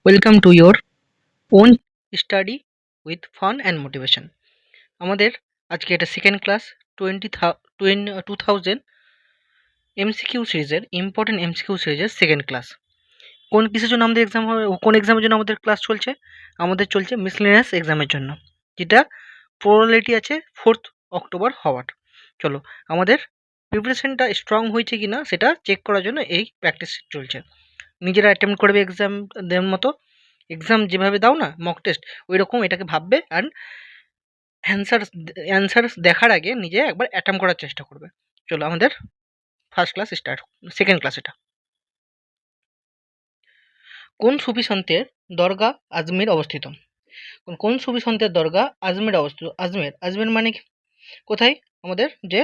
Welcome to your own study with fun and motivation. আমাদের আজকে এটা সেকেন্ড ক্লাস 2000 এমসিকিউ সিরিজের ইম্পর্টেন্ট এমসিকিউ সিরিজের সেকেন্ড ক্লাস। কোন কিসের জন্য আমাদের এক্সাম হবে, কোন এক্সামের জন্য আমাদের ক্লাস চলছে? আমাদের চলছে মিসলেনিয়াস এক্সামের জন্য, যেটা প্রবাবিলিটি আছে 4th অক্টোবর হওয়ার। চলো, আমাদের প্রিপারেশনটা স্ট্রং হয়েছে কিনা সেটা চেক করার জন্য এই প্র্যাকটিস চলছে। নিজেরা অ্যাটেম্প্ট করবে এক্সাম দেওয়ার মতো। এক্সাম যেভাবে দাও না মক টেস্ট, ওই রকম এটাকে ভাববে অ্যান্ড অ্যান্সার দেখার আগে নিজে একবার অ্যাটেম্প্ট করার চেষ্টা করবে। চলো, আমাদের first class start, second class এটা। কোন সুফি সন্তের দরগা আজমির অবস্থিত? কোন সুফি সন্তের দরগা আজমির অবস্থিত? আজমের, আজমের মানে কোথায়? আমাদের যে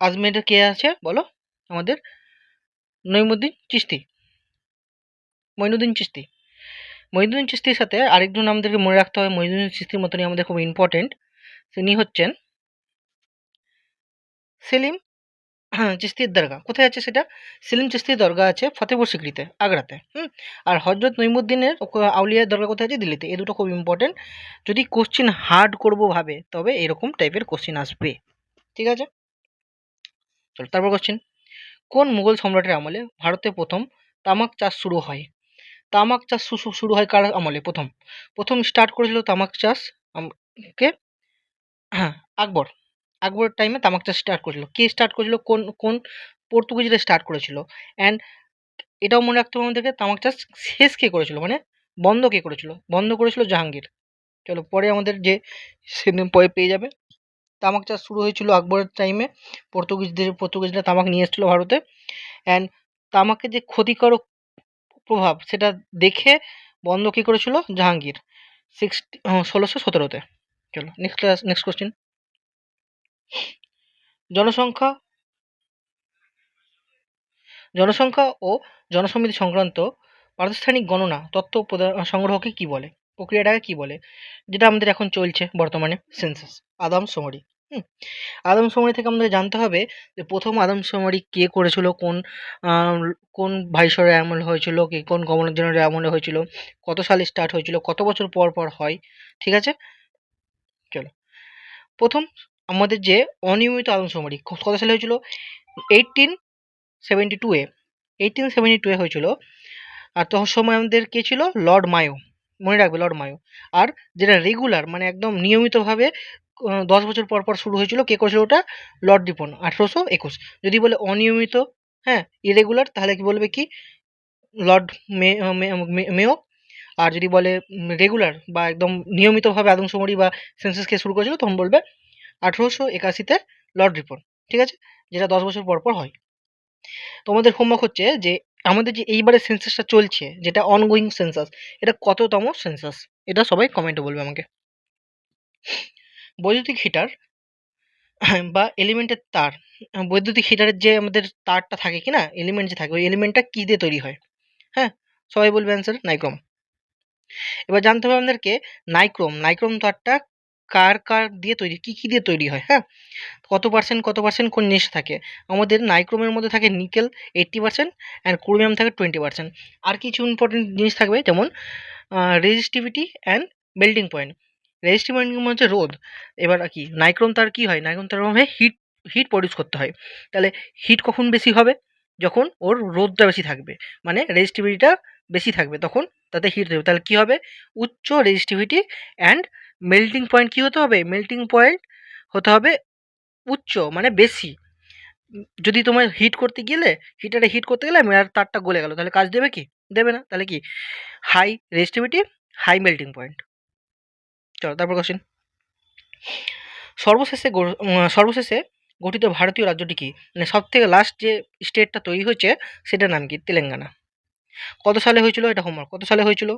আজমেরে কে আছে বলো? আমাদের নইমুদ্দিন চিশতি, মঈনুদ্দিন চিশতি। মঈনুদ্দিন চিশতির সাথে আরেকজন আমাদেরকে মনে রাখতে হবে, মঈনুদ্দিন চিশতির মতনই আমাদের খুব ইম্পর্টেন্ট। তিনি হচ্ছেন সেলিম চিশতির দরগা। কোথায় আছে সেটা? সেলিম চিশতির দরগা আছে ফতেপুর সিকরিতে, আগ্রাতে। আর হজরত নইমুদ্দিনের আউলিয়ার দরগা কোথায় আছে? দিল্লিতে। এই দুটো খুব ইম্পর্টেন্ট। যদি কোশ্চিন হার্ড করবো ভাবে তবে এরকম টাইপের কোশ্চিন আসবে। ঠিক আছে, চলো তারপর কোশ্চিন। কোন মুঘল সম্রাটের আমলে ভারতে প্রথম তামাক চাষ শুরু হয়? তামাক চাষ শুরু হয় কার আমলে? প্রথম প্রথম স্টার্ট করেছিল তামাক চাষ কে? হ্যাঁ, আকবর। আকবরের টাইমে তামাক চাষ স্টার্ট করেছিল। কে স্টার্ট করেছিল? কোন কোন পর্তুগিজরা স্টার্ট করেছিল? অ্যান্ড এটাও মনে রাখতে হবে আমাদেরকে, তামাক চাষ শেষ কে করেছিল, মানে বন্ধ কে করেছিল? বন্ধ করেছিল জাহাঙ্গীর। চলো, পরে আমাদের যে পরে পেয়ে যাবে। তামাক চাষ শুরু হয়েছিল আকবরের টাইমে। পর্তুগিজরা তামাক নিয়ে এসেছিল ভারতে। অ্যান্ড তামাকের যে ক্ষতিকারক প্রভাব সেটা দেখে বন্ধ কে করেছিল? জাহাঙ্গীর, 1617-তে। চলো নেক্সট কোশ্চেন। জনসংখ্যা জনসংখ্যা ও জনসমিতি সংক্রান্ত প্রাতিষ্ঠানিক গণনা তথ্য সংগ্রহকে কি বলে? প্রক্রিয়াটাকে কি বলে? যেটা আমাদের এখন চলছে বর্তমানে, সেন্সাস, আদমশুমারি। আদমশুমারি থেকে আমাদের জানতে হবে যে প্রথম আদমশুমারি কে করেছিল, কোন ভাইসরয় আমল হয়েছিল, কি কোন গভর্নর জেনারেল আমলে হয়েছিল, কত সালে স্টার্ট হয়েছিল, কত বছর পর পর হয়। ঠিক আছে, চলো। প্রথম আমাদের যে অনিয়মিত আদমশুমারি কত সালে হয়েছিল? 1872-এ। 1872-এ হয়েছিল। আর তখন সময় আমাদের কে ছিল? Lord Mayo. মনে রাখবে, লর্ড মায়ো। আর যেটা রেগুলার মানে একদম নিয়মিতভাবে 10 বছর পর পর শুরু হয়েছিল, কে করেছিল ওটা? লর্ড রিপন, 1821। যদি বলে অনিয়মিত, হ্যাঁ, ইরেগুলার, তাহলে কি বলবে? কি লর্ড মেয়ো। আর যদি বলে রেগুলার বা একদম নিয়মিতভাবে আদমশুমারি বা সেন্সাসকে শুরু করেছিল, তখন বলবে 1881-তে লর্ড রিপন। ঠিক আছে, যেটা 10 বছর পর পর হয়। তোমাদের হোমওয়ার্ক হচ্ছে যে আমাদের যে এইবারে সেন্সাসটা চলছে, যেটা অনগোয়িং সেন্সাস, এটা কততম সেন্সাস? এটা সবাই কমেন্টে বলবে আমাকে। বৈদ্যুতিক হিটার বা এলিমেন্টের তার, বৈদ্যুতিক হিটারের যে আমাদের তারটা থাকে কি না, এলিমেন্ট যে থাকে, ওই এলিমেন্টটা কি দিয়ে তৈরি হয়? হ্যাঁ, সবাই বলবে অ্যান্সার নাইক্রোম। এবার জানতে হবে আমাদেরকে নাইক্রোম, নাইক্রোম তারটা কার কার দিয়ে তৈরি, কি কি দিয়ে তৈরি হয়? হ্যাঁ, কত পার্সেন্ট কোন জিনিস থাকে? আমাদের নাইক্রোমের মধ্যে থাকে নিকেল 80%, অ্যান্ড ক্রোমিয়াম থাকে 20%। আর কিছু ইম্পর্টেন্ট জিনিস থাকবে, যেমন resistivity and melting point. Resistivity মানে হচ্ছে রোধ। এবার কি নাইক্রোম তার কি হয়? নাইক্রোম তার হবে হিট, হিট প্রডিউস করতে হয়। তাহলে হিট কখন বেশি হবে? যখন ওর রোধটা বেশি থাকবে, মানে রেজিস্টিভিটিটা বেশি থাকবে, তখন তাতে হিট দেবে। তাহলে কি হবে? উচ্চ রেজিস্টিভিটি। অ্যান্ড মেল্টিং পয়েন্ট কি হতে হবে? মেল্টিং পয়েন্ট হতে হবে উচ্চ, মানে বেশি। যদি তোমার হিট করতে গেলে, হিটারে হিট করতে গেলে আর তারটা গলে গেল, তাহলে কাজ দেবে কি? দেবে না। তাহলে কি? High resistivity, high melting point. চলো তারপর কোশ্চেন। সর্বশেষে গঠিত ভারতীয় রাজ্যটি কি? মানে সব থেকে লাস্ট যে স্টেটটা তৈরি হয়েছে সেটার নাম কি? তেলেঙ্গানা। কত সালে হয়েছিল? এটা হোমওয়ার্ক। কত সালে হয়েছিল?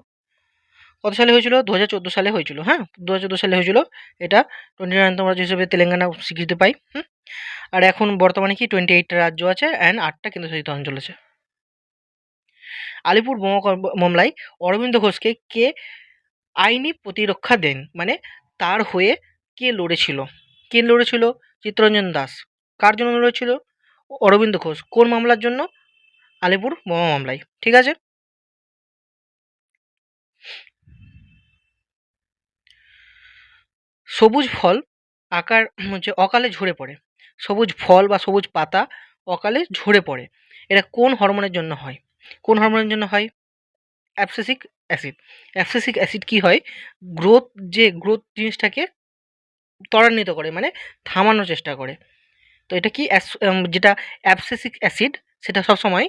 2014 সালে হয়েছিল। হ্যাঁ, 2014 সালে হয়েছিল। এটা 29তম রাজ্য হিসেবে তেলেঙ্গানা স্বীকৃতি পায়। আর এখন বর্তমানে কি 28টা রাজ্য আছে অ্যান্ড 8টা কেন্দ্রশাসিত অঞ্চল আছে। আলিপুর বোমা মামলায় অরবিন্দ ঘোষকে কে আইনি প্রতিরক্ষা দেন? মানে তার হয়ে কে লড়েছিল? কে লড়েছিল? চিত্তরঞ্জন দাস। কার জন্য লড়েছিল? অরবিন্দ ঘোষ। কোন মামলার জন্য? আলিপুর বোমা মামলায়। ঠিক আছে, সবুজ ফল আকার হচ্ছে অকালে ঝরে পড়ে। সবুজ ফল বা সবুজ পাতা অকালে ঝরে পড়ে। এটা কোন হরমোনের জন্য হয়? কোন হরমোনের জন্য হয়? Abscisic acid. অ্যাবসিসিক অ্যাসিড কি হয়? গ্রোথ, যে গ্রোথ জিনিসটাকে ত্বরান্বিত করে, মানে থামানোর চেষ্টা করে। তো এটা কি যেটা অ্যাবসিসিক অ্যাসিড, সেটা সবসময়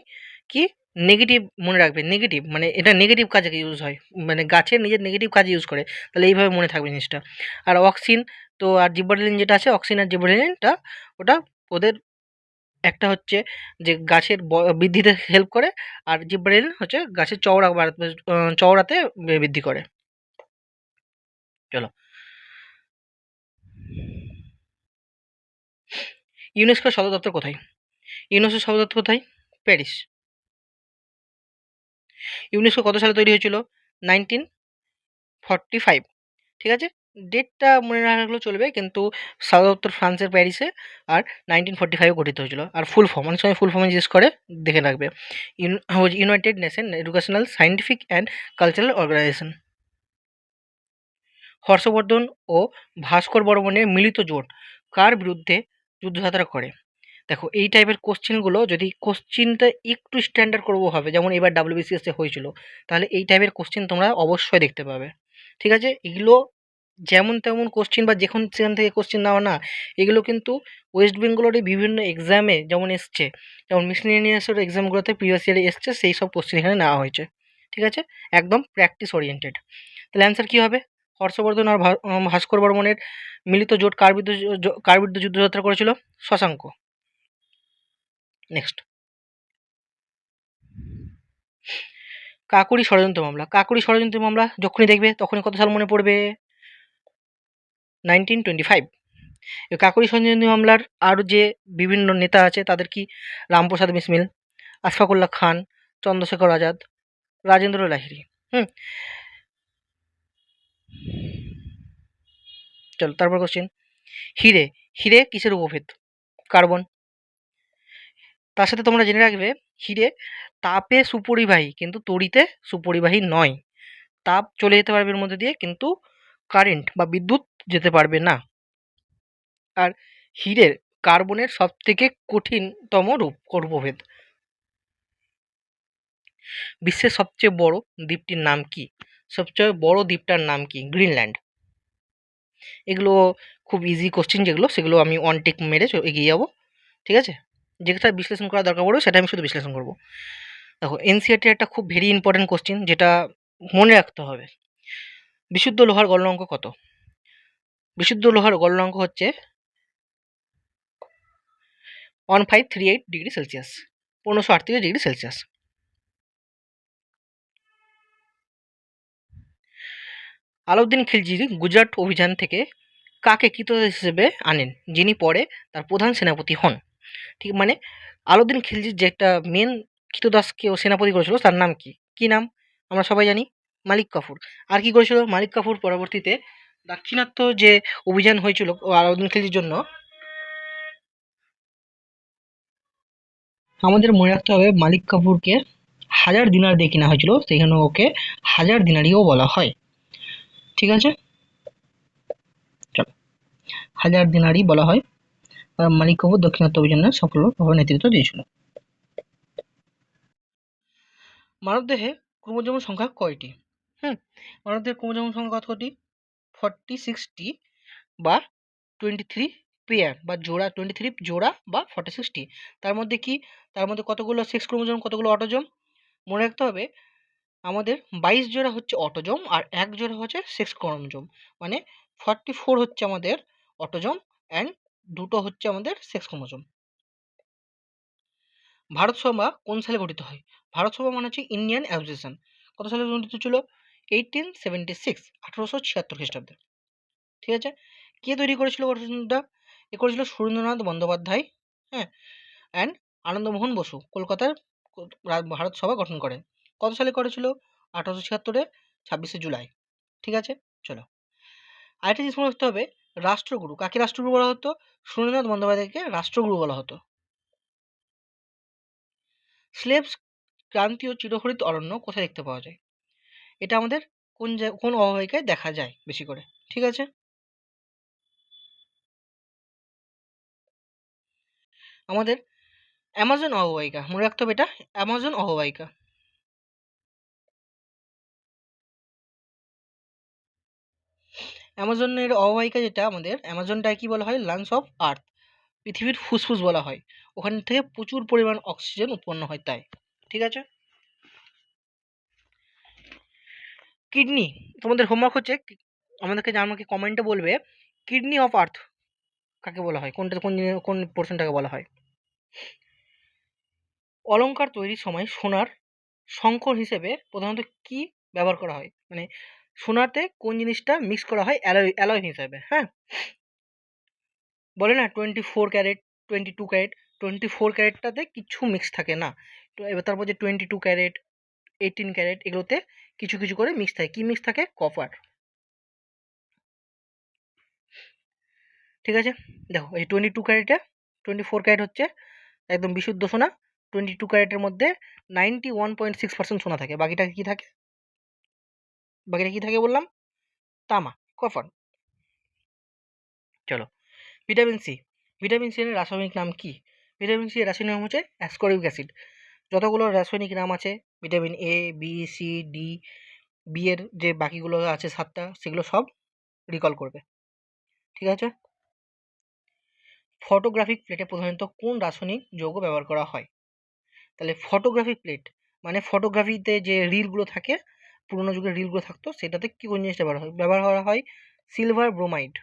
কি নেগেটিভ মনে রাখবে, নেগেটিভ মানে এটা নেগেটিভ কাজে ইউজ হয়, মানে গাছের নিজের নেগেটিভ কাজে ইউজ করে। তাহলে এইভাবে মনে থাকবে জিনিসটা। আর অক্সিন তো আর জিব্বারেলিন যেটা আছে, অক্সিন আর জিব্বারেলিনটা ওটা ওদের একটা হচ্ছে যে গাছের বৃদ্ধিতে হেল্প করে, আর জিব্বারেলিন হচ্ছে গাছের চওড়া বাড়াতে, চওড়াতে বৃদ্ধি করে। চলো, ইউনেস্কোর সদর দপ্তর কোথায়? ইউনেস্কোর সদর দপ্তর কোথায়? প্যারিস। ইউনেস্কো কত সালে তৈরি হয়েছিল? 1945। ঠিক আছে? ডেটটা মনে না রাখলেও চলবে, কিন্তু সদর দপ্তর ফ্রান্সের প্যারিসে, আর 1945 এ গঠিত হয়েছিল। আর ফুল ফর্ম, অনেক সময় ফুল ফর্মে জিজ্ঞেস করে, দেখে রাখবে। United Nation Educational, Scientific and Cultural Organisation. Harshavardhan ও ভাস্কর বর্মণের মিলিত জোট কার বিরুদ্ধে যুদ্ধযাত্রা করে? দেখো, এই টাইপের কোশ্চেনগুলো যদি কোশ্চেনটা একটু স্ট্যান্ডার্ড করবো হবে, যেমন এবার ডাব্লিউবিসিএস এ হয়েছিল, তাহলে এই টাইপের কোশ্চেন তোমরা অবশ্যই দেখতে পাবে। ঠিক আছে? এগুলো যেমন তেমন কোশ্চেন বা যেখান সেখান থেকে কোশ্চেন নেওয়া না, এগুলো কিন্তু ওয়েস্ট বেঙ্গলের বিভিন্ন এক্সামে যেমন এসছে, যেমন মিসলেনিয়াসের এক্সামগুলোতে প্রিভিয়াস ইয়ারে এসছে, সেই সব কোশ্চেন এখানে নেওয়া হয়েছে। ঠিক আছে? একদম প্র্যাকটিস ওরিয়েন্টেড। তাহলে অ্যান্সার কী হবে? হর্ষবর্ধন আর ভাস্কর বর্মণের মিলিত জোট কার বিরুদ্ধে যুদ্ধযাত্রা করেছিল? শশাঙ্ক। নেক্সট, কাকুরি ষড়যন্ত্র মামলা। কাকুরি ষড়যন্ত্র মামলা যখনই দেখবে তখনই কত সাল মনে পড়বে? 1925। এই কাকুরি ষড়যন্ত্র মামলার আরও যে বিভিন্ন নেতা আছে তাদের কি? রামপ্রসাদ বিসমিল, আশফাকুল্লাহ খান, চন্দ্রশেখর আজাদ, রাজেন্দ্র লাহিড়ী। হুম, চলো তারপর কোশ্চেন। হিরে, হিরে কিসের উপভেদ? কার্বন। তার সাথে তোমরা জেনে রাখবে, হিরে তাপে সুপরিবাহী কিন্তু তড়িতে সুপরিবাহী নয়। তাপ চলে যেতে পারবে এর মধ্যে দিয়ে, কিন্তু কারেন্ট বা বিদ্যুৎ যেতে পারবে না। আর হীরের কার্বনের সবথেকে কঠিনতম রূপভেদ। বিশ্বের সবচেয়ে বড় দ্বীপটির নাম কি? সবচেয়ে বড় দ্বীপটার নাম কি? গ্রিনল্যান্ড। এগুলো খুব ইজি কোশ্চেন, যেগুলো সেগুলো আমি ওয়ান টিক মেরে এগিয়ে যাবো। ঠিক আছে? যেটা বিশ্লেষণ করা দরকার পড়বে সেটা আমি শুধু বিশ্লেষণ করবো। দেখো, এনসিইআরটির একটা খুব ভেরি ইম্পর্টেন্ট কোশ্চেন, যেটা মনে রাখতে হবে। বিশুদ্ধ লোহার গলনাঙ্ক কত? বিশুদ্ধ লোহার গলনাঙ্ক হচ্ছে 1538 degree Celsius, 1538 degree Celsius. Alauddin Khilji Gujarat অভিযান থেকে কাকে কৃতদাস হিসেবে আনেন, যিনি পরে তার প্রধান সেনাপতি হন? ঠিক, মানে আলাউদ্দিন খিলজির যে একটা মেন কৃতদাসকে ও সেনাপতি করেছিল তার নাম কি? কি নাম? আমরা সবাই জানি, মালিক কাফুর। আর কি করেছিল মালিক কাফুর? পরবর্তীতে দাক্ষিণাত্য যে অভিযান হয়েছিল আলাউদ্দিন খিলজির জন্য, আমাদের মনে রাখতে হবে মালিক কাফুরকে 1000 দিনার দিয়ে কেনা হয়েছিল, সেখানে ওকে 1000 দিনারিও বলা হয়। ঠিক আছে? চলো, 1000 দিনারি বলা হয়। মালিক কাফুর দাক্ষিণাত্য অভিযানে সফলভাবে নেতৃত্ব দিয়েছিল। মানবদেহে ক্রোমোজোম সংখ্যা কয়টি? হুম, মানবদেহের ক্রোমোজোম সংখ্যা কতটি? 46টি বা 23 পেয়ার বা জোড়া, 23 জোড়া বা 46টি। তার মধ্যে কি? তার মধ্যে কতগুলো সেক্স ক্রোমোজোম, কতগুলো অটোজোম? মনে রাখতে হবে, আমাদের 22 জোড়া হচ্ছে অটোজোম আর 1 জোড়া হচ্ছে সেক্স ক্রোমোজোম। মানে 44 হচ্ছে আমাদের অটোজোম অ্যান্ড 2টো হচ্ছে আমাদের সেক্স ক্রোমোজোম। ভারত সভা কোন সালে গঠিত হয়? ভারত সভা মানে হচ্ছে ইন্ডিয়ান অ্যাসোসিয়েশন। কত সালে গঠিত ছিল? 1876, 1876 খ্রিস্টাব্দে। ঠিক আছে? কে তৈরি করেছিল গঠনটা? এ করেছিল সুরেন্দ্রনাথ বন্দ্যোপাধ্যায়, হ্যাঁ, অ্যান্ড আনন্দমোহন বসু কলকাতার ভারত সভা গঠন করেন। কত সালে করেছিল? 1876-এ 26শে জুলাই। ঠিক আছে? চলো, আরেকটা জিনিস মনে রাখতে হবে, রাষ্ট্রগুরু কাকে রাষ্ট্রগুরু বলা হতো? সুরেন্দ্রনাথ বন্দ্যোপাধ্যায়কে রাষ্ট্রগুরু বলা হতো। স্লেভস ক্রান্তীয় চিরহরিত অরণ্য কোথায় দেখতে পাওয়া যায়? এটা আমাদের কোন অববাহিকায় দেখা যায় বেশি করে? ঠিক আছে? আমাদের অ্যামাজন অববাহিকা, মনে রাখতে হবে এটা, অ্যামাজন অববাহিকা। অ্যামাজনের অববাহিকা যেটা আমাদের, অ্যামাজনটাকে কি বলা হয়, লাংস অফ আর্থ, পৃথিবীর ফুসফুস বলা হয়। ওখান থেকে প্রচুর পরিমাণ অক্সিজেন উৎপন্ন হয় তাই। ঠিক আছে। কিডনি, তোমাদের হোমওয়ার্ক হচ্ছে আমাদেরকে আমাকে কমেন্টে বলবে কিডনি অফ আর্থ কাকে বলা হয়, কোনটা কোন পোর্শনটাকে বলা হয়। অলংকার তৈরির সময় সোনার সংকর হিসেবে প্রধানত কি ব্যবহার করা হয়, মানে সোনাতে কোন জিনিসটা মিক্স করা হয় অ্যালয় অ্যালয় হিসেবে, হ্যাঁ। বলে না 24 ক্যারেট, 22 ক্যারেট, 24 ক্যারেটটাতে কিছু মিক্স থাকে না। তো এবার তারপর যে 22 ক্যারেট, 18 ক্যারেট, এগুলোতে কিছু কিছু করে মিক্স থাকে। কি মিক্স থাকে? কপার। ঠিক আছে। দেখো এই 22 ক্যারেটে, 24 ক্যারেট হচ্ছে একদম বিশুদ্ধ সোনা। 22 ক্যারেটের মধ্যে 91.6% সোনা থাকে। বাকিটা কি থাকে? বাকিটা কি থাকে বললাম? তামা, কপার। চলো, ভিটামিন সি। ভিটামিন সি এর রাসায়নিক নাম কি? ভিটামিন সি এর রাসায়নিক নাম হচ্ছে অ্যাসকর্বিক অ্যাসিড। যতগুলো রাসায়নিক নাম আছে vitamin A, B, C, D, B এর যে বাকিগুলো আছে 7টা, সেগুলো সব রিকল করবে। ঠিক আছে। ফটোগ্রাফিক প্লেটে প্রধানত কোন রাসায়নিক যৌগ ব্যবহার করা হয়? তাহলে ফটোগ্রাফিক প্লেট মানে ফটোগ্রাফিতে যে রিলগুলো থাকে, পুরোনো যুগের রিলগুলো থাকতো, সেটাতে কি কোন জিনিসটা ব্যবহার করা হয়? Silver bromide.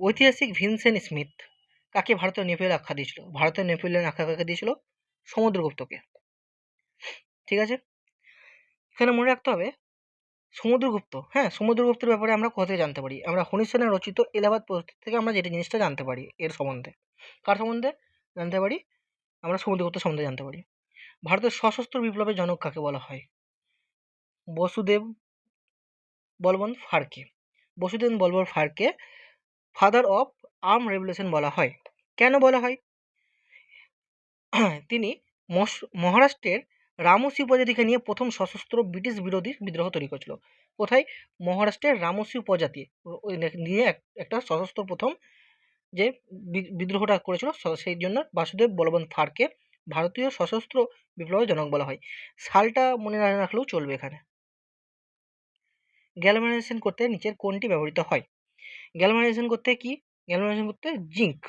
ঐতিহাসিক ভিনসেন্ট স্মিথ কাকে ভারতের নেপোলিয়ন আখ্যা দিয়েছিল? ভারতের নেপোলিয়ন আখ্যা কাকে দিয়েছিল? সমুদ্রগুপ্তকে। ঠিক আছে। এখানে মনে রাখতে হবে সমুদ্রগুপ্ত, হ্যাঁ, সমুদ্রগুপ্তের ব্যাপারে আমরা কোথা থেকে জানতে পারি? আমরা হরিশ সেনের রচিত এলাহাবাদ প্রস্তুত থেকে আমরা যেটা জিনিসটা জানতে পারি এর সম্বন্ধে। কার সম্বন্ধে জানতে পারি? আমরা সমুদ্রগুপ্ত সম্বন্ধে জানতে পারি। ভারতের সশস্ত্র বিপ্লবের জনক কাকে বলা হয়? Vasudev Balwant Phadke. Vasudev Balwant Phadke father of arm revolution বলা হয়। কেন বলা হয়? তিনি মহারাষ্ট্রের রামসি উপজাতিকে নিয়ে প্রথম সশস্ত্র ব্রিটিশ বিরোধী বিদ্রোহ তৈরি করেছিল। কোথায়? মহারাষ্ট্রের রামসি উপজাতি নিয়ে একটা সশস্ত্র প্রথম যে বিদ্রোহটা করেছিল, সেই জন্য বাসুদেব বলবন্ত ফাড়কে ভারতীয় সশস্ত্র বিপ্লবের জনক বলা হয়। সালটা মনে না রাখলেও চলবে এখানে। গ্যালভানাইজেশন করতে নিচের কোনটি ব্যবহৃত হয়? গ্যালভানাইজেশন করতে কি? গ্যালভানাইজেশন করতে জিঙ্ক।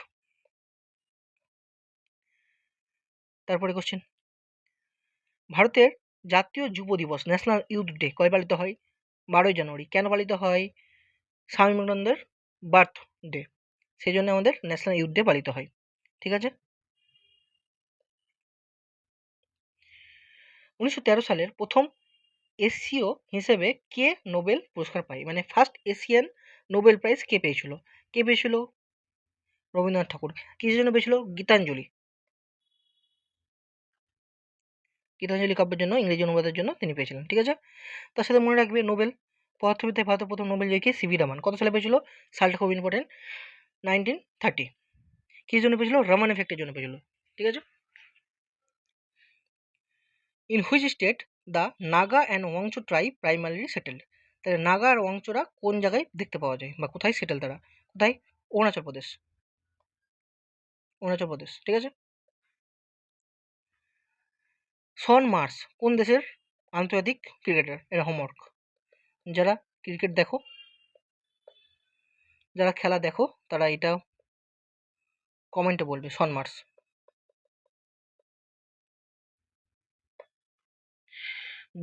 তারপরে কোশ্চেন, ভারতের জাতীয় যুব দিবস ন্যাশনাল ইউথ ডে কবে পালিত হয়? 12ই জানুয়ারি। কেন পালিত হয়? স্বামী বিবেকানন্দের বার্থ ডে, সেই জন্য আমাদের ন্যাশনাল ইউথ ডে পালিত হয়। ঠিক আছে। 1913 সালের প্রথম এশীয় হিসেবে কে নোবেল পুরস্কার পায়, মানে ফার্স্ট এশিয়ান নোবেল প্রাইজ কে পেয়েছিল? কে পেয়েছিল? রবীন্দ্রনাথ ঠাকুর। কিসের জন্য পেয়েছিল? গীতাঞ্জলি। গীতাঞ্জলি কাব্যের জন্য, ইংরেজি অনুবাদের জন্য তিনি পেয়েছিলেন। ঠিক আছে। তার সাথে মনে রাখবে নোবেল পদার্থবিদ্যায় ভারতের প্রথম নোবেল জয়ী সিভি রামান। কত সালে পেয়েছিল? সালটা খুব ইম্পর্টেন্ট, 1930। কিসের জন্য পেয়েছিল? রামান এফেক্টের জন্য পেয়েছিল। ঠিক আছে। In which state the Naga and Wancho tribe primarily settled? তাহলে নাগা আর ওয়াংচুরা কোন জায়গায় দেখতে পাওয়া যায় বা কোথায় সেটেল তারা? কোথায়? অরুণাচল প্রদেশ। অরুণাচল প্রদেশ। ঠিক আছে। শন মার্শ কোন দেশের আন্তর্জাতিক ক্রিকেটার? এর হোমওয়ার্ক। যারা ক্রিকেট দেখো, যারা খেলা দেখো, তারা এটা কমেন্টে বলবে শন মার্শ।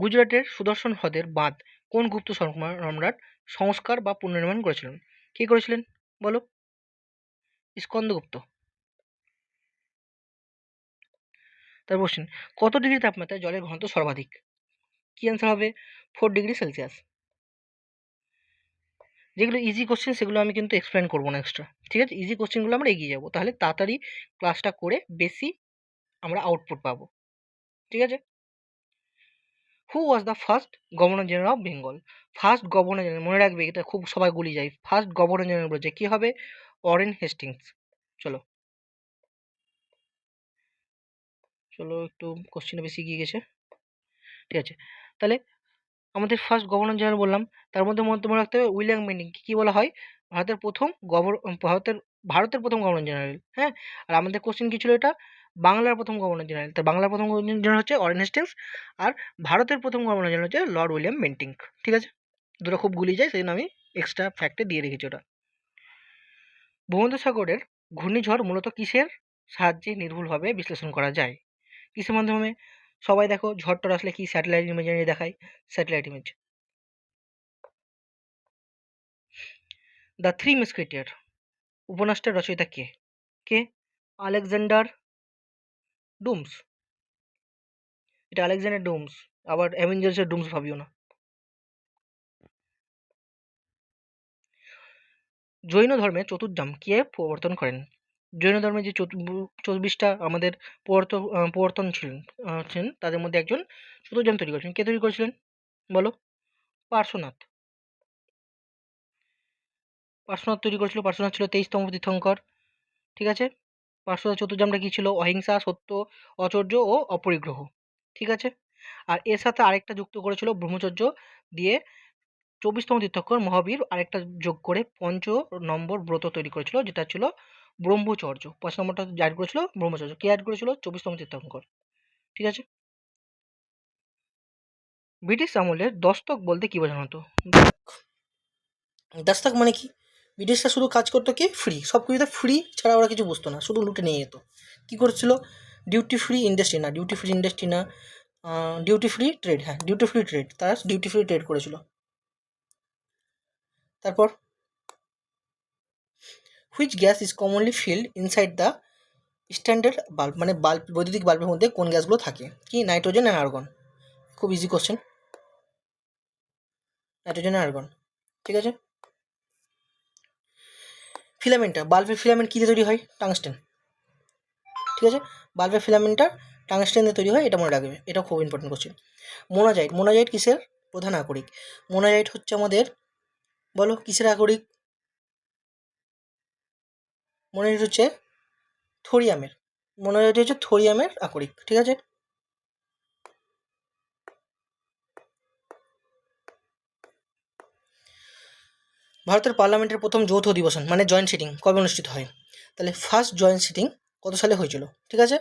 গুজরাটের সুদর্শন হ্রদের বাঁধ কোন গুপ্ত সম্রাট সংস্কার বা পুনর্নির্মাণ করেছিলেন? কে করেছিলেন বলো? স্কন্দগুপ্ত। তার কোশ্চেন, কত ডিগ্রি তাপমাত্রায় জলের ঘনত্ব সর্বাধিক? কি অ্যান্সার হবে? 4 ডিগ্রি সেলসিয়াস। যেগুলো ইজি কোশ্চেন সেগুলো আমি কিন্তু এক্সপ্লেন করবো না এক্সট্রা। ঠিক আছে। ইজি কোশ্চেনগুলো আমরা এগিয়ে যাবো, তাহলে তাড়াতাড়ি ক্লাসটা করে বেশি আমরা আউটপুট পাবো। ঠিক আছে। Who was the first governor general of Bengal? First governor general, মনে রাখবে এটা খুব সবাই গুলিয়ে যায়। ফার্স্ট গভর্নর জেনারেল বলছে কি হবে? Warren Hastings. চলো চলো একটু কোশ্চেনে বেশি এগিয়ে গেছে। ঠিক আছে। তাহলে আমাদের ফার্স্ট গভর্নর জেনারেল বললাম, তার মধ্যে মনে রাখতে হবে উইলিয়াম বেন্টিং কি বলা হয়? ভারতের প্রথম ভারতের প্রথম গভর্নর জেনারেল, হ্যাঁ? আর আমাদের কোশ্চেন কি ছিল এটা? বাংলার প্রথম গভর্নর জেনারেল। তো বাংলার প্রথম গভর্নর জেনারেল হচ্ছে ওয়ারেন হেস্টিংস, আর ভারতের প্রথম গভর্নর জেনারেল হচ্ছে লর্ড উইলিয়াম বেন্টিঙ্ক। ঠিক আছে? দুটো খুব গুলিয়ে যায়, সেজন্য আমি এক্সট্রা ফ্যাক্টে দিয়ে রেখেছি ওটা। ভূমধ্যসাগরের ঘূর্ণিঝড় মূলত কিসের সাহায্যে নির্ভুলভাবে বিশ্লেষণ করা যায়? কিসের মাধ্যমে? সবাই দেখো ঝড়-টড় আসলে কি স্যাটেলাইট ইমেজারি দেখায়? Satellite image. The three musketeer উপন্যাসটার রচয়িতা কে? কে? Alexander Dumas. এটা আলেকজান্ডার ডুমস। আবার অ্যাভেঞ্জার্সের ডুমস ভাবিও না। জৈন ধর্মে চতুর্ধাম কে প্রবর্তন করেন? জৈন ধর্মে যে ২৪টা আমাদের প্রবর্তন ছিলেন তাদের মধ্যে একজন চতুর্ধাম তৈরি করেছিলেন। কে তৈরি করেছিলেন? বলো? পার্শ্বনাথ। পার্শ্বনাথ তৈরি করেছিল। পার্শ্বনাথ ছিল ২৩তম তীর্থঙ্কর। ঠিক আছে? পার্শ্বনাথ চতুর্ধামটা কি ছিল? অহিংসা, সত্য, অচর্য ও অপরিগ্রহ। ঠিক আছে? আর এর সাথে আরেকটা যুক্ত করেছিল ব্রহ্মচর্য দিয়ে ২৪তম তীর্থঙ্কর মহাবীর আরেকটা যোগ করে ৫ নম্বর ব্রত তৈরি করেছিল, যেটা ছিল ব্রহ্মচর্য। ৫ নম্বরটা অ্যাড করেছিল ব্রহ্মচর্য। কে অ্যাড করেছিল? ২৪তম তীর্থঙ্কর। ঠিক আছে? ব্রিটিশ আমলে দস্তক বলতে কি বোঝানো হতো? দস্তক মানে কি? ব্রিটিশরা শুধু কাজ করতো কি? ফ্রি। সব কিছুতে ফ্রি ছাড়া ওরা কিছু বুঝতো না। শুধু লুটে নিয়ে যেত। কী করেছিল? ডিউটি ফ্রি ইন্ডাস্ট্রি না, ডিউটি ফ্রি ইন্ডাস্ট্রি না, ডিউটি ফ্রি ট্রেড, হ্যাঁ ডিউটি ফ্রি ট্রেড। তারা ডিউটি ফ্রি ট্রেড করেছিল। তারপর which gas is commonly filled inside the standard bulb, মানে বৈদ্যুতিক বাল্বের মধ্যে কোন গ্যাসগুলো থাকে? কি? Nitrogen and argon. খুব easy question. Nitrogen and argon. ঠিক আছে? বাল্বের ফিলামেন্ট কী দিয়ে তৈরি হয়? টাংস্টেন। ঠিক আছে? বাল্বের ফিলামেন্টটা টাংস্টেন দিয়ে তৈরি হয়, এটা মনে রাখবে। এটা খুব ইম্পর্টেন্ট কোশ্চেন। মোনাজাইট কিসের প্রধান আকরিক? মোনাজাইট হচ্ছে আমাদের, বলো কিসের আকরিক? মোনাজাইট হচ্ছে থোরিয়ামের। মোনাজাইট হচ্ছে থোরিয়ামের আকরিক। ঠিক আছে? ভারতের পার্লামেন্টের প্রথম যৌথ অধিবেশন মানে জয়েন্ট সিটিং কবে অনুষ্ঠিত হয়? তাহলে ফার্স্ট জয়েন্ট সিটিং কত সালে হয়েছিল? ঠিক আছে?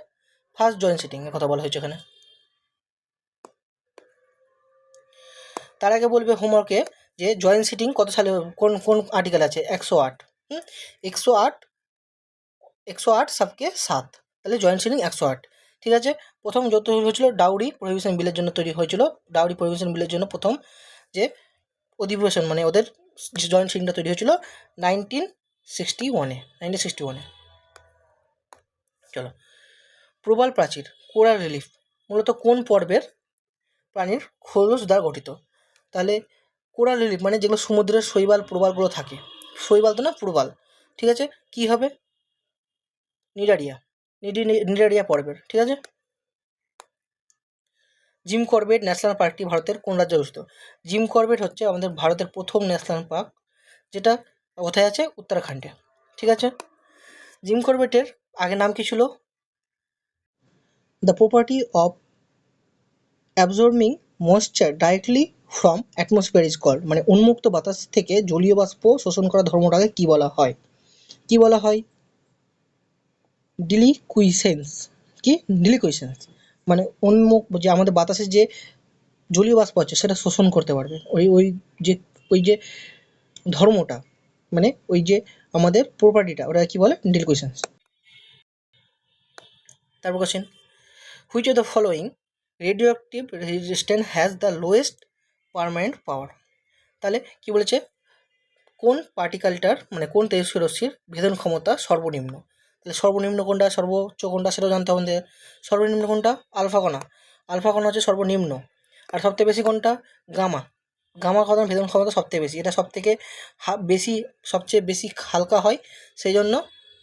ফার্স্ট জয়েন্ট সিটিং এর কথা বলা হয়েছে এখানে। তার আগে বলবে হোমওয়ার্কে যে জয়েন্ট সিটিং কত সালে, কোন কোন আর্টিকেল আছে? ১০৮। ১০৮, ১০৮ সাবকে ৭। তাহলে জয়েন্ট সিটিং ১০৮। ঠিক আছে? প্রথম যৌথ হয়েছিল ডাউরি প্রহিবিশন বিলের জন্য তৈরি হয়েছিল। ডাউরি প্রহিবিশন বিলের জন্য প্রথম যে অধিবেশন মানে ওদের জয়েন্ট সিটিংটা তৈরি হয়েছিল 1961-এ। চলো, প্রবাল প্রাচীর কোরাল রিলিফ মূলত কোন পর্বের প্রাণীর খোলস দ্বারা গঠিত? তাহলে কোরাল রিলিফ মানে যেগুলো সমুদ্রের শৈবাল প্রবালগুলো থাকে। শৈবাল তো না, প্রবাল। ঠিক আছে? কী হবে? নিডারিয়া। নিডারিয়া পর্বের। ঠিক আছে? জিম করবেট ন্যাশনাল পার্কটি ভারতের কোন রাজ্যে অবস্থিত? জিম করবেট হচ্ছে আমাদের ভারতের প্রথম ন্যাশনাল পার্ক, যেটা কোথায় আছে? উত্তরাখণ্ডে। ঠিক আছে? জিম করবেটের আগে নাম কী ছিল? The property of absorbing moisture directly from atmosphere is called, মানে উন্মুক্ত বাতাস থেকে জলীয় বাষ্প শোষণ করা ধর্মটাকে কী বলা হয়? কী বলা হয়? ডিলিকুইসেন্স। কি? ডিলিকুইসেন্স মানে যে আমাদের বাতাসের যে জলীয় বাষ্প আছে সেটা শোষণ করতে পারবে, ওই যে ধর্মটা, মানে ওই যে আমাদের প্রপার্টিটা, ওটা কি বলে? ডিলিকুইসেন্স। তারপর question, which of the following radioactive resistant has the lowest permanent power? তাহলে কি বলেছে? কোন পার্টিকেলটার মানে কোন তেজস্ক্রিয় রশ্মির ভেদন ক্ষমতা সর্বনিম্ন? তাহলে সর্বনিম্ন কোনটা, সর্বোচ্চ কোনটা সেটাও জানতে হবে আমাদের। সর্বনিম্ন কোনটা? আলফা কণা। আলফা কণা হচ্ছে সর্বনিম্ন। আর সবথেকে বেশি কোনটা? গামা। গামা কণার ভেদন ক্ষমতা সবথেকে বেশি। এটা সবথেকে সবচেয়ে বেশি হালকা হয়, সেই জন্য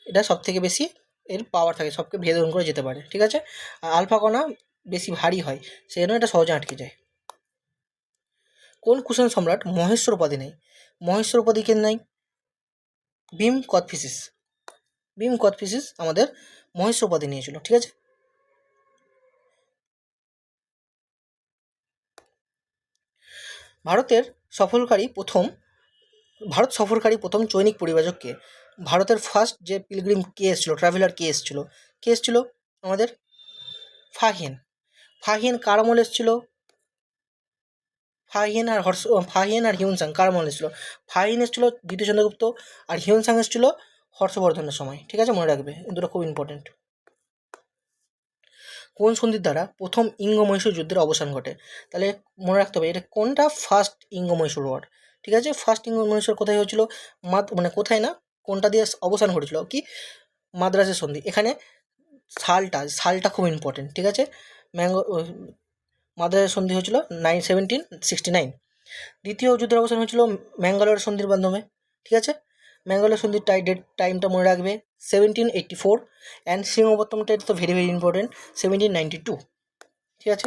এটা সবথেকে বেশি এর পাওয়ার থাকে, সবকে ভেদন করে যেতে পারে। ঠিক আছে? আর আলফা কণা বেশি ভারী হয়, সেই জন্য এটা সহজে আটকে যায়। কোন কুষাণ সম্রাট মহেশ্বর উপাধি নেয়? মহেশ্বর উপাধি কে নেয়? ভীম কোচটিসিস। ভীম কোচটিসিস আমাদের মহেশ্বর উপাধি নিয়েছিল। ঠিক আছে? ভারতের সফলকারী প্রথম ভারত সফরকারী প্রথম চৈনিক পরিব্রাজক কে? ভারতের ফার্স্ট যে পিলগ্রিম কে এসেছিল, ট্রাভেলার কে এসেছিল? কে এসেছিল? আমাদের ফাহিয়ান। ফাহিয়ান কার আমলে এসেছিল? ফাহিয়ান আর হিউনসাং কার আমলে এসেছিল? ফাহিয়ান এসেছিল দ্বিতীয় চন্দ্রগুপ্ত, আর হিউনসাং এসেছিল হর্ষবর্ধনের সময়। ঠিক আছে, মনে রাখবে, এই দুটো খুব ইম্পর্টেন্ট। কোন সন্ধির দ্বারা প্রথম ইঙ্গ মহীশূর যুদ্ধের অবসান ঘটে? তাহলে মনে রাখতে হবে এটা কোনটা ফার্স্ট ইঙ্গ মহীশূর ওয়ার। ঠিক আছে, ফার্স্ট ইঙ্গ মহীশূর কোথায় হয়েছিল? মানে কোথায় না, কোনটা দিয়ে অবসান ঘটেছিল? কি, মাদ্রাসের সন্ধি। এখানে সালটা খুব ইম্পর্টেন্ট। ঠিক আছে, মাদ্রাসের সন্ধি হয়েছিল 1769। দ্বিতীয় যুদ্ধের অবসান হয়েছিল ম্যাঙ্গালোর সন্ধির মাধ্যমে। ঠিক আছে, ম্যাঙ্গালোর সন্ধির টাইমটা মনে রাখবে 1784, অ্যান্ড শ্রীরঙ্গপত্তনমটা তো ভেরি ভেরি ইম্পর্টেন্ট, 1792। ঠিক আছে,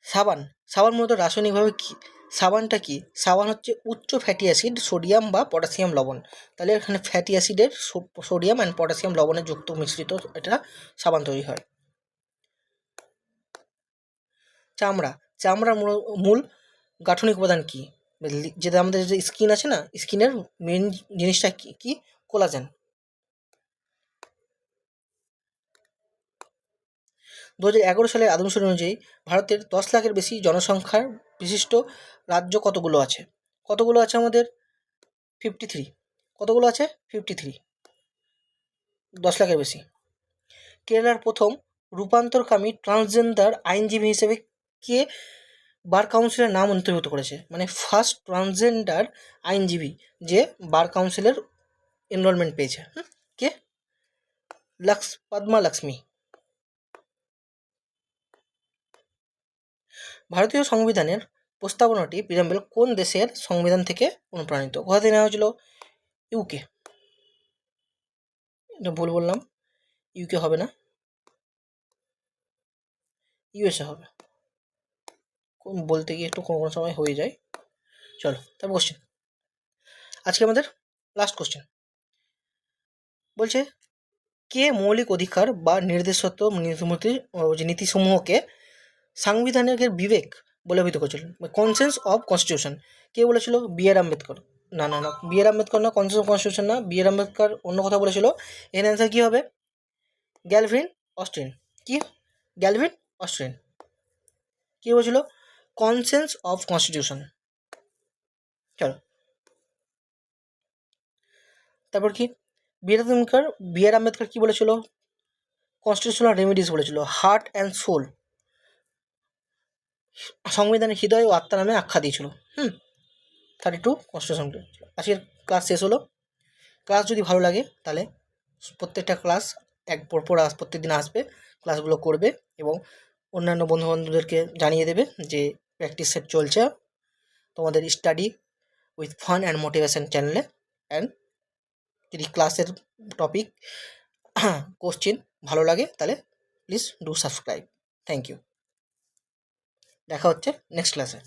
সাবান মূলত রাসায়নিকভাবে কি? সাবানটা কি? সাবান হচ্ছে উচ্চ ফ্যাটি অ্যাসিড সোডিয়াম বা পটাশিয়াম লবণ। তাহলে এখানে ফ্যাটি অ্যাসিডের সোডিয়াম অ্যান্ড পটাশিয়াম লবণের যুক্ত মিশ্রিত এটা সাবান তৈরি হয়। চামড়ার মূল গাঠনিক উপাদান কি? যেটা আমাদের যে স্কিন আছে না, স্কিনের মেন জিনিসটা কি? কোলাজেন। 2011 সালের আদমশুমারি অনুযায়ী ভারতের 10 লাখের বেশি জনসংখ্যার বিশিষ্ট রাজ্য কতগুলো আছে? কতগুলো আছে আমাদের? 53। কতগুলো আছে? 53। 10 লাখের বেশি। কেরালার প্রথম রূপান্তরকামী ট্রান্সজেন্ডার আইনজীবী হিসেবে কে বার কাউন্সিলের নাম অন্তর্ভুক্ত করেছে? মানে ফার্স্ট ট্রান্সজেন্ডার আইনজীবী যে বার কাউন্সিলের এনরোলমেন্ট পেয়েছে, কে? পদ্মা লক্ষ্মী। ভারতীয় সংবিধানের প্রস্তাবনাটি প্রিয়াম্বল কোন দেশের সংবিধান থেকে অনুপ্রাণিত? কোথা থেকে নেওয়া হয়েছিল? ইউকে। এটা ভুল বললাম, ইউকে হবে না, ইউএসএ হবে। বলতে গিয়ে একটু কোনো কোনো সময় হয়ে যায়। চলো তারপর কোশ্চেন, আজকে আমাদের লাস্ট কোশ্চেন বলছে, কে মৌলিক অধিকার বা নির্দেশত নীতিসমূহকে সাংবিধানিক বিবেক বলে অভিহিত করেছিলেন? কনসেন্স অফ কনস্টিটিউশন কে বলেছিল? বি.আর. আম্বেদকর। না, বি.আর. আম্বেদকর না, কনসেন্স অফ কনস্টিটিউশন না, বি.আর. আম্বেদকর অন্য কথা বলেছিল। এর অ্যান্সার কী হবে? গ্যালভিন অস্টিন। কি? গ্যালভিন অস্টিন। কী বলেছিল? Conscience of constitution. চলো তারপর কি, বি.আর. আম্বেদকর কী বলেছিল? কনস্টিটিউশনাল রেমিডিস বলেছিল। হার্ট অ্যান্ড সোল, সংবিধানের হৃদয় ও আত্মা নামে আখ্যা দিয়েছিল। 32 কনস্টিটিউশন। আজকের ক্লাস শেষ হলো। ক্লাস যদি ভালো লাগে তাহলে প্রত্যেকটা ক্লাস প্রত্যেক দিন আসবে, ক্লাসগুলো করবে এবং অন্যান্য বন্ধুবান্ধবদেরকে জানিয়ে দেবে যে প্র্যাকটিস সেট চলছে তোমাদের study with fun and motivation চ্যানেলে। অ্যান্ড যদি ক্লাসের টপিক কোশ্চেন ভালো লাগে তাহলে please do subscribe. Thank you. দেখা হচ্ছে নেক্সট ক্লাসে।